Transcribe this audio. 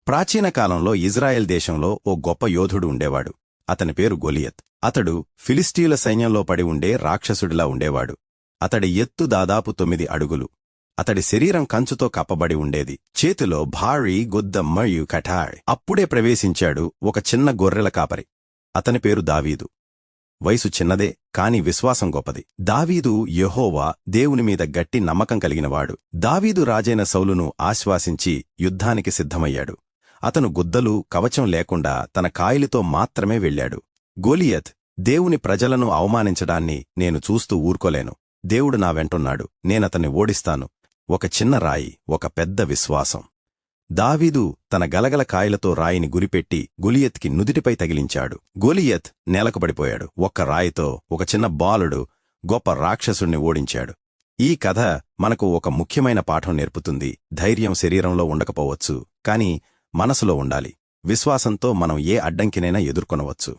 ప్రాచీన కాలంలో ఇజ్రాయెల్ దేశంలో ఓ గొప్ప యోధుడు ఉండేవాడు. అతని పేరు గొలియత్. అతడు ఫిలిస్టీయుల సైన్యంలో పడి ఉండే రాక్షసుడిలా ఉండేవాడు. అతడి ఎత్తు దాదాపు 9 అడుగులు. అతడి శరీరం కంచుతో కప్పబడి ఉండేది. చేతిలో భారీ గుద్ద మరియు కఠాయ్. అప్పుడే ప్రవేశించాడు ఒక చిన్న గొర్రెల కాపరి. అతని పేరు దావీదు. వయసు చిన్నదే, కాని విశ్వాసం గొప్పది. దావీదు యెహోవా దేవుని మీద గట్టి నమ్మకం కలిగినవాడు. దావీదు రాజైన సౌలును ఆశ్వాసించి యుద్ధానికి సిద్ధమయ్యాడు. అతను గుద్దలు, కవచం లేకుండా తన కాయలితో మాత్రమే వెళ్ళాడు. గొలియత్, దేవుని ప్రజలను అవమానించడాన్ని నేను చూస్తూ ఊరుకోలేను. దేవుడు నా వెంటున్నాడు, నేనతన్ని ఓడిస్తాను. ఒక చిన్న రాయి, ఒక పెద్ద విశ్వాసం. దావీదు తన గలగల కాయలతో రాయిని గురిపెట్టి గొలియత్కి నుదిటిపై తగిలించాడు. గొలియత్ నేలకు పడిపోయాడు. ఒక్క రాయితో ఒక చిన్న బాలుడు గొప్ప రాక్షసుణ్ణి ఓడించాడు. ఈ కథ మనకు ఒక ముఖ్యమైన పాఠం నేర్పుతుంది. ధైర్యం శరీరంలో ఉండకపోవచ్చు, కాని మనసులో ఉండాలి. విశ్వాసంతో మనం ఏ అడ్డంకినైనా ఎదుర్కొనవచ్చు.